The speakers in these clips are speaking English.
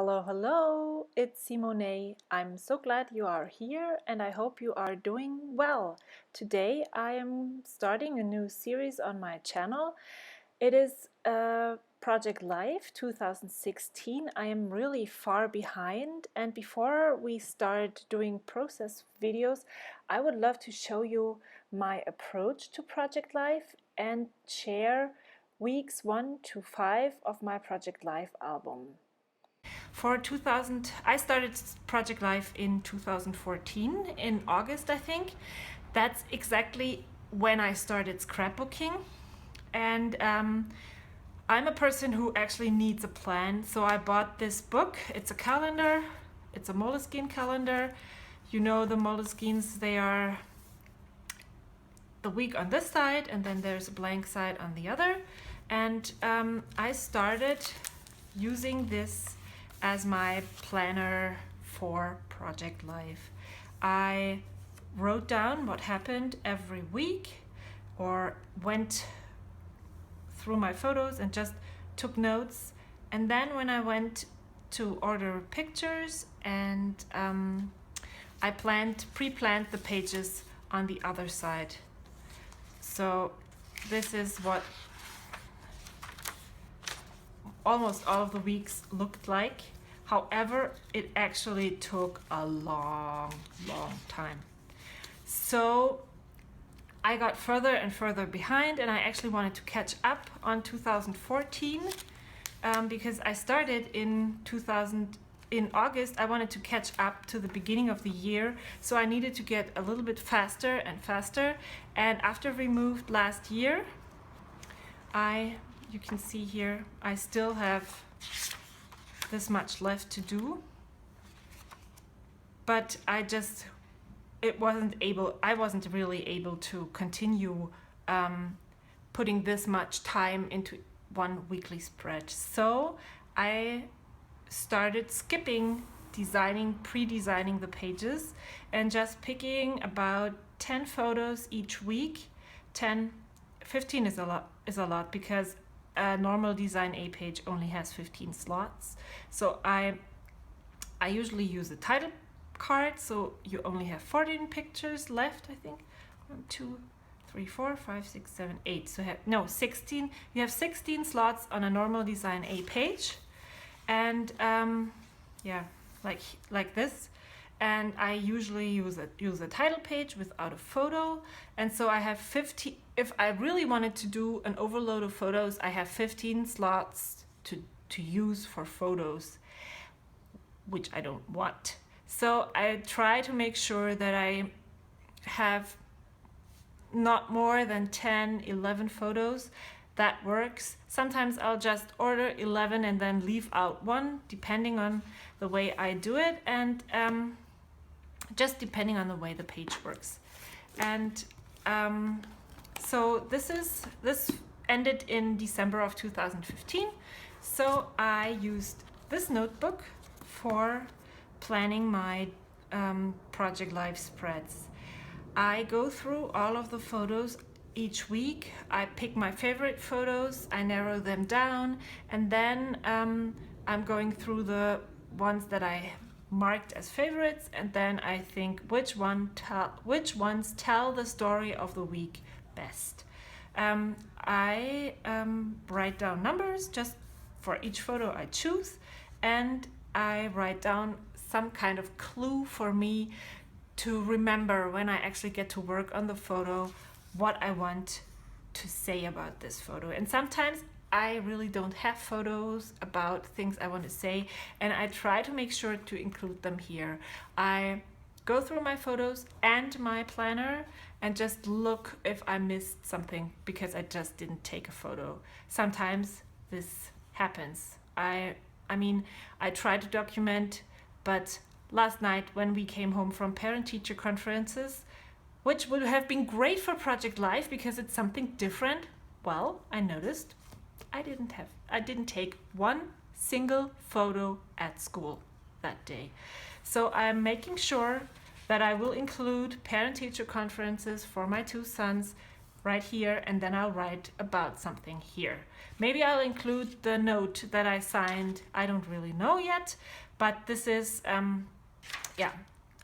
Hello, hello, it's Simone. I'm so glad you are here and I hope you are doing well. Today I am starting a new series on my channel. It is Project Life 2016. I am really far behind, and before we start doing process videos, I would love to show you my approach to Project Life and share weeks 1 to 5 of my Project Life album. For 2000, I started Project Life in 2014, in August, I think. That's exactly when I started scrapbooking. And I'm a person who actually needs a plan. So I bought this book. It's a calendar, it's a Moleskine calendar. You know the Moleskines, they are the week on this side, and then there's a blank side on the other. And I started using this as my planner for Project Life. I wrote down what happened every week or went through my photos and just took notes. And then when I went to order pictures and I pre-planned the pages on the other side. So this is what almost all of the weeks looked like. However, it actually took a long time. So I got further and further behind, and I actually wanted to catch up on 2014 because I started in August. I wanted to catch up to the beginning of the year, so I needed to get a little bit faster and faster. And after we moved last year, you can see here, I still have this much left to do, but I wasn't really able to continue putting this much time into one weekly spread. So I started skipping pre-designing the pages and just picking about 10 photos each week. 15 is a lot because a normal Design A page only has 15 slots. So I usually use a title card, so you only have 14 pictures left, I think. 1, 2, 3, 4, 5, 6, 7, 8. So 16. You have 16 slots on a normal Design A page, and like this. And I usually use a title page without a photo, and so I have 50. If I really wanted to do an overload of photos, I have 15 slots to use for photos, which I don't want. So I try to make sure that I have not more than 10, 11 photos. That works. Sometimes I'll just order 11 and then leave out one, depending on the way I do it, and just depending on the way the page works. And so this ended in December of 2015. So I used this notebook for planning my Project Life spreads. I go through all of the photos each week. I pick my favorite photos, I narrow them down, and then I'm going through the ones that I marked as favorites, and then I think which ones tell the story of the week best. I write down numbers just for each photo I choose, and I write down some kind of clue for me to remember when I actually get to work on the photo what I want to say about this photo. And sometimes I really don't have photos about things I want to say, and I try to make sure to include them here. I go through my photos and my planner and just look if I missed something because I just didn't take a photo. Sometimes this happens. I try to document, but last night when we came home from parent-teacher conferences, which would have been great for Project Life because it's something different, well, I noticed I didn't take one single photo at school that day. So I'm making sure that I will include parent-teacher conferences for my two sons right here, and then I'll write about something here. Maybe I'll include the note that I signed. I don't really know yet, but this is, yeah,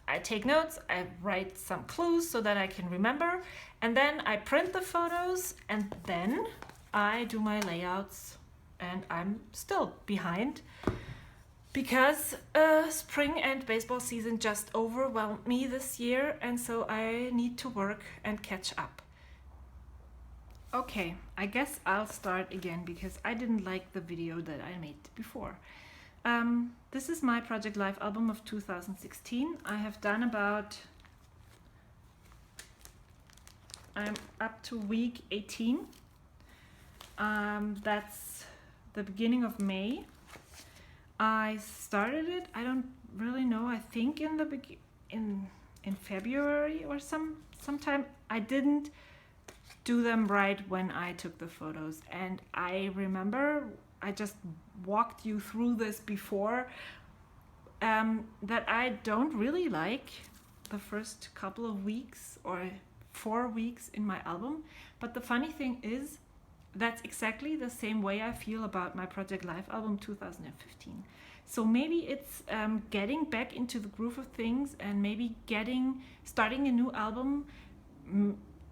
I take notes, I write some clues so that I can remember, and then I print the photos, and then I do my layouts, and I'm still behind because spring and baseball season just overwhelmed me this year, and so I need to work and catch up. Okay, I guess I'll start again because I didn't like the video that I made before. This is my Project Life album of 2016. I have done I'm up to week 18. That's the beginning of May. I started it, I don't really know, I think in February or sometime. I didn't do them right when I took the photos, and I remember I just walked you through this before, that I don't really like the first couple of weeks or 4 weeks in my album. But the funny thing is, that's exactly the same way I feel about my Project Life album 2015. So maybe it's getting back into the groove of things, and maybe starting a new album,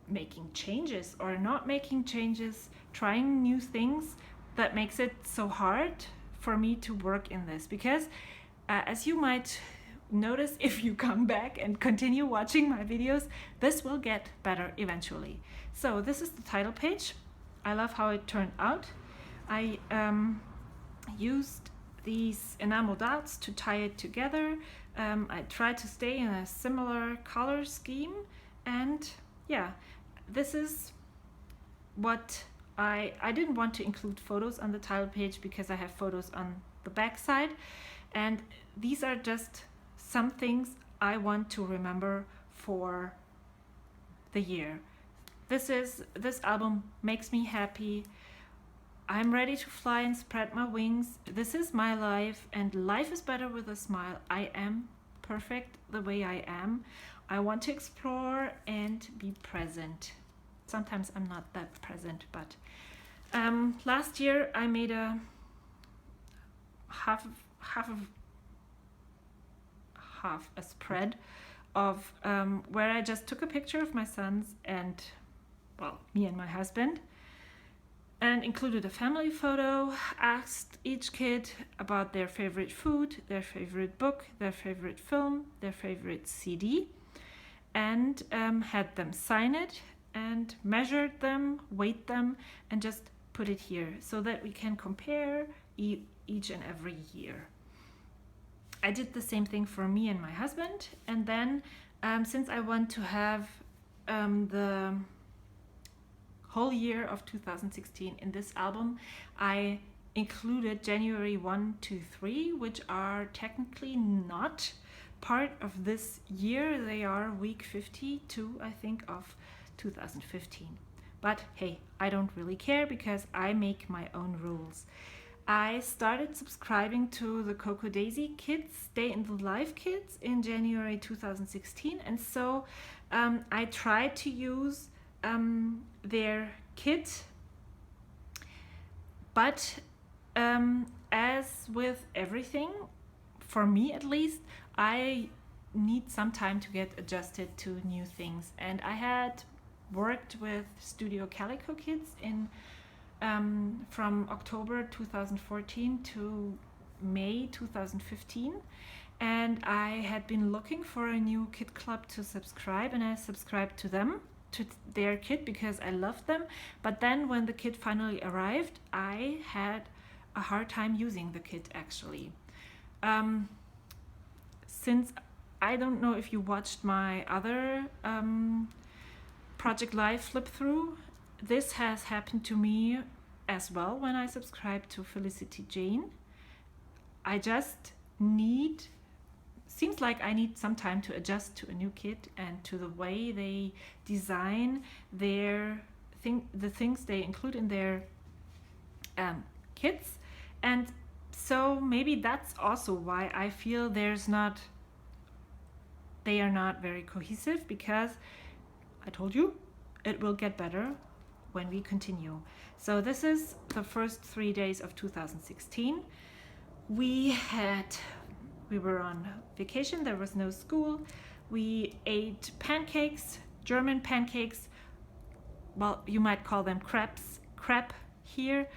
making changes or not making changes, trying new things, that makes it so hard for me to work in this. Because as you might notice if you come back and continue watching my videos, this will get better eventually. So this is the title page. I love how it turned out. I used these enamel dots to tie it together. I tried to stay in a similar color scheme, and yeah, this is what I didn't want to include photos on the title page because I have photos on the back side, and these are just some things I want to remember for the year. This album makes me happy. I'm ready to fly and spread my wings. This is my life, and life is better with a smile. I am perfect the way I am. I want to explore and be present. Sometimes I'm not that present, but last year I made a half a spread of where I just took a picture of my sons and, well, me and my husband, and included a family photo, asked each kid about their favorite food, their favorite book, their favorite film, their favorite CD, and had them sign it and measured them, weighed them, and just put it here so that we can compare each and every year. I did the same thing for me and my husband, and then since I want to have the whole year of 2016 in this album, I included January 1 to 3, which are technically not part of this year. They are week 52, I think, of 2015. But hey, I don't really care because I make my own rules. I started subscribing to the Coco Daisy Kids Day in the Life Kids in January 2016, and so I tried to use their kit, but as with everything, for me at least, I need some time to get adjusted to new things. And I had worked with Studio Calico Kids in from October 2014 to May 2015, and I had been looking for a new kid club to subscribe, and I subscribed to them, to their kit, because I loved them. But then when the kit finally arrived, I had a hard time using the kit actually. Since I don't know if you watched my other Project Life flip through, this has happened to me as well when I subscribed to Felicity Jane. I just seems like I need some time to adjust to a new kit and to the way they design the things they include in their kits. And so maybe that's also why I feel they are not very cohesive, because I told you it will get better when we continue. So this is the first 3 days of 2016. We were on vacation, there was no school. We ate pancakes, German pancakes. Well, you might call them crepes, crepe here,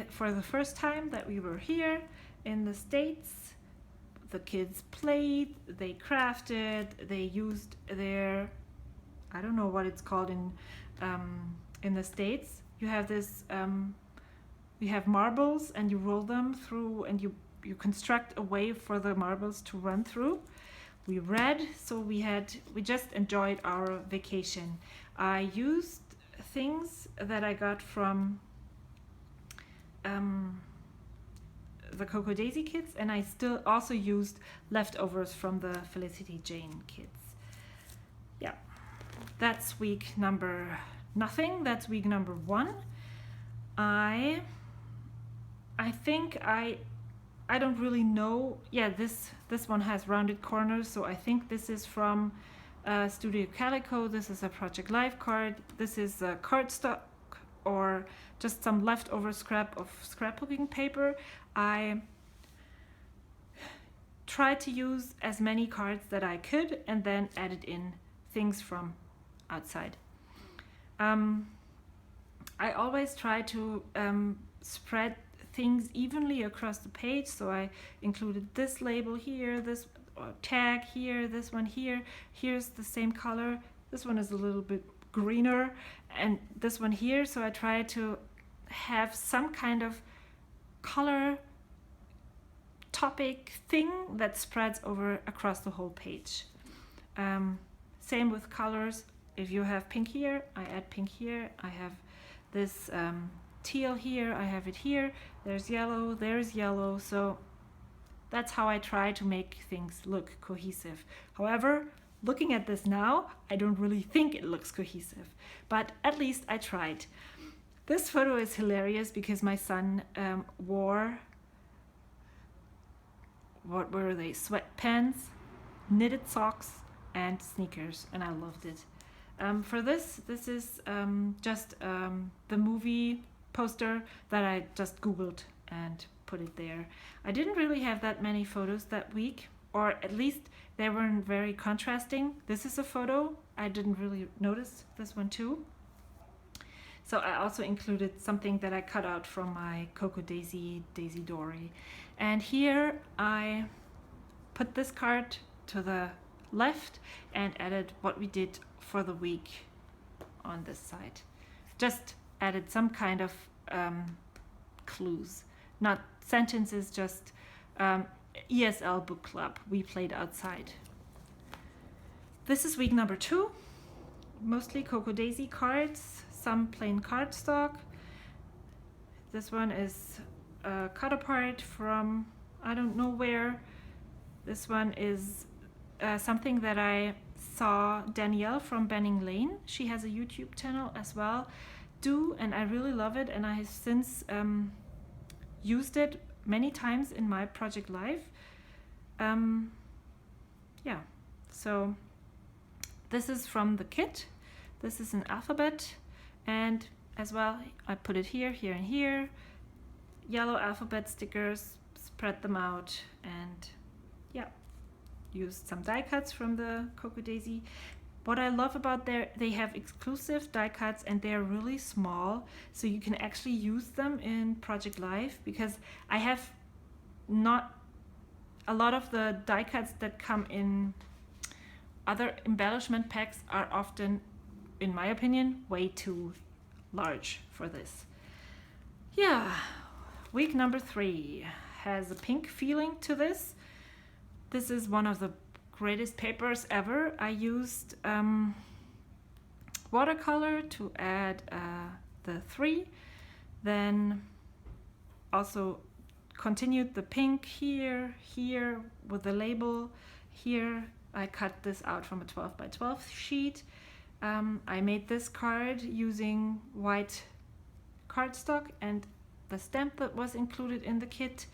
for the first time that we were here in the States. The kids played, they crafted, they used their, I don't know what it's called in the States. You have this, you have marbles and you roll them through and you construct a way for the marbles to run through. We read, so we just enjoyed our vacation. I used things that I got from the Coco Daisy kits, and I still also used leftovers from the Felicity Jane kits. Yeah, that's week number nothing. That's week number 1. I think I don't really know. Yeah, this one has rounded corners, so I think this is from Studio Calico. This is a Project Life card. This is a cardstock or just some leftover scrap of scrapbooking paper. I tried to use as many cards that I could and then added in things from outside. I always try to spread things evenly across the page, so I included this label here, this tag here, this one here. Here's the same color. This one is a little bit greener, and this one here. So I try to have some kind of color topic thing that spreads over across the whole page. Same with colors. If you have pink here, I add pink here. I have this teal here, I have it here. There's yellow, so that's how I try to make things look cohesive. However, looking at this now, I don't really think it looks cohesive, but at least I tried. This photo is hilarious because my son wore, what were they, sweatpants, knitted socks, and sneakers, and I loved it. For this is just the movie poster that I just Googled and put it there. I didn't really have that many photos that week, or at least they weren't very contrasting. This is a photo. I didn't really notice this one too. So I also included something that I cut out from my Coco Daisy Dory. And here I put this card to the left and added what we did for the week on this side. Just added some kind of clues, not sentences, just ESL book club. We played outside. This is week number 2. Mostly Coco Daisy cards, some plain cardstock. This one is cut apart from I don't know where. This one is something that I saw Danielle from Benning Lane. She has a YouTube channel as well. And I really love it, and I have since used it many times in my Project Life. Yeah, so this is from the kit. This is an alphabet, and as well I put it here, here, and here. Yellow alphabet stickers, spread them out, and yeah, used some die cuts from the Coco Daisy. What I love about they have exclusive die cuts, and they're really small, so you can actually use them in Project Life, because I have not a lot of the die cuts that come in other embellishment packs are often, in my opinion, way too large for this. Yeah, week number 3 has a pink feeling to this. This is one of the greatest papers ever. I used watercolor to add the 3, then also continued the pink here with the label. Here I cut this out from a 12 by 12 sheet. I made this card using white cardstock and the stamp that was included in the kit.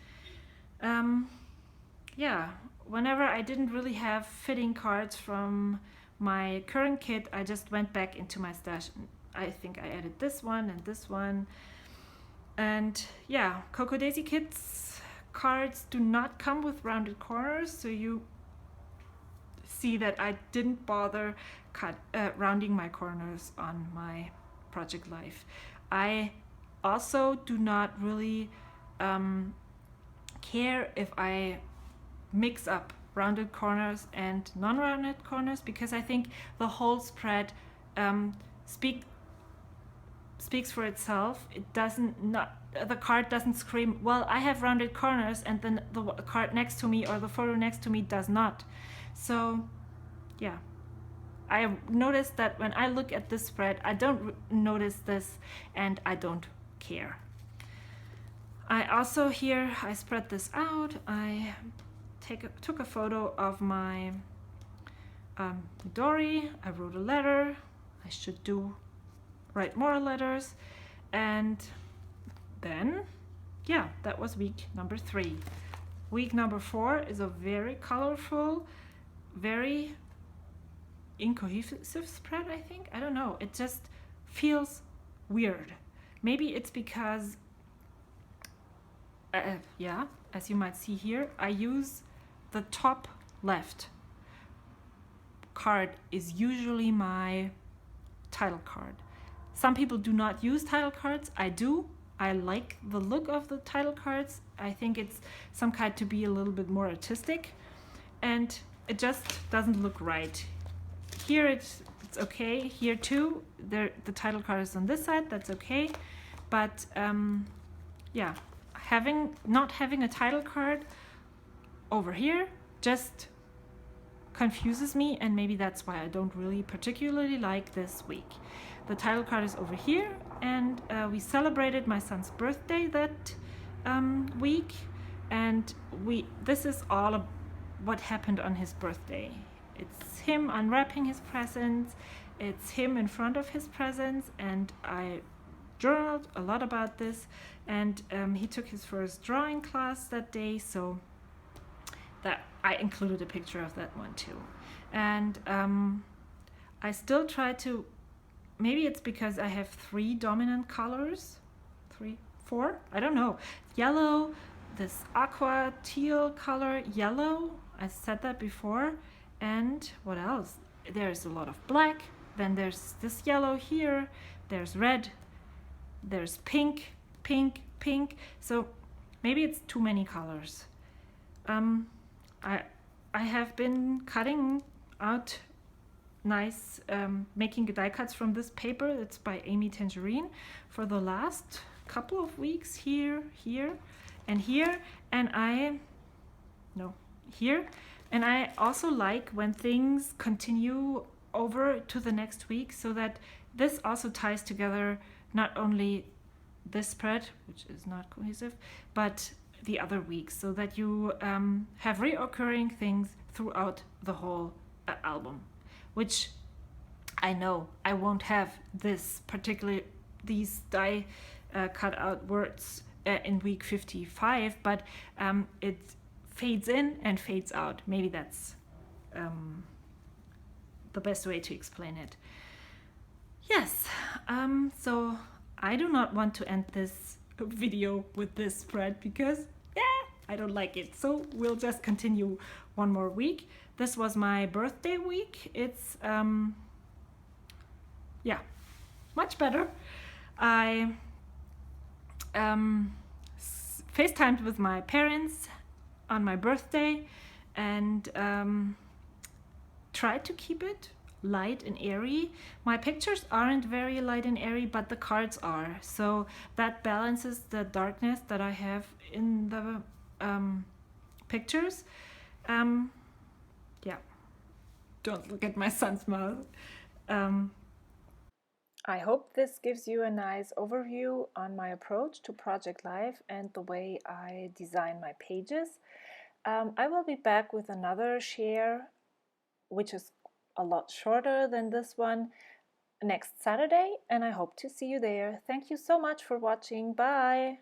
Yeah, whenever I didn't really have fitting cards from my current kit, I just went back into my stash. I think I added this one and this one. And yeah, Cocoa Daisy kits cards do not come with rounded corners, so you see that I didn't bother rounding my corners on my Project Life. I also do not really care if I mix up rounded corners and non-rounded corners, because I think the whole spread speaks for itself. It doesn't not the card doesn't scream, well, I have rounded corners, and then the card next to me or the photo next to me does not. So yeah, I noticed that when I look at this spread, I don't notice this, and I don't care. I also here, I spread this out. I took a photo of my Midori. I wrote a letter. I should write more letters. And then, yeah, that was week number 3. Week number 4 is a very colorful, very incohesive spread, I think. I don't know. It just feels weird. Maybe it's because, yeah, as you might see here, I use the top left card is usually my title card. Some people do not use title cards. I do. I like the look of the title cards. I think it's some kind to be a little bit more artistic, and it just doesn't look right. Here it's okay. Here too, the title card is on this side. That's okay, but yeah, not having a title card over here just confuses me, and maybe that's why I don't really particularly like this week. The title card is over here, and we celebrated my son's birthday that week, and this is all what happened on his birthday. It's him unwrapping his presents, it's him in front of his presents, and I journaled a lot about this, and he took his first drawing class that day, so that I included a picture of that one too. And I still try to, maybe it's because I have 3 dominant colors, 3, 4, I don't know. Yellow, this aqua teal color, yellow, I said that before. And what else? There's a lot of black, then there's this yellow here, there's red, there's pink, pink, pink. So maybe it's too many colors. I have been cutting out nice, making die cuts from this paper. It's by Amy Tangerine for the last couple of weeks, here, and here. And and I also like when things continue over to the next week, so that this also ties together not only this spread, which is not cohesive, but the other weeks, so that you have reoccurring things throughout the whole album, which I know I won't have these die cut out words in week 55, but it fades in and fades out. Maybe that's the best way to explain it. Yes, so I do not want to end this video with this spread, because I don't like it. So we'll just continue one more week. This was my birthday week. It's yeah, much better. I FaceTimed with my parents on my birthday, and tried to keep it light and airy. My pictures aren't very light and airy, but the cards are, so that balances the darkness that I have in the pictures. Yeah, don't look at my son's mouth. I hope this gives you a nice overview on my approach to Project Life and the way I design my pages. I will be back with another share, which is a lot shorter than this one, next Saturday, and I hope to see you there. Thank you so much for watching. Bye!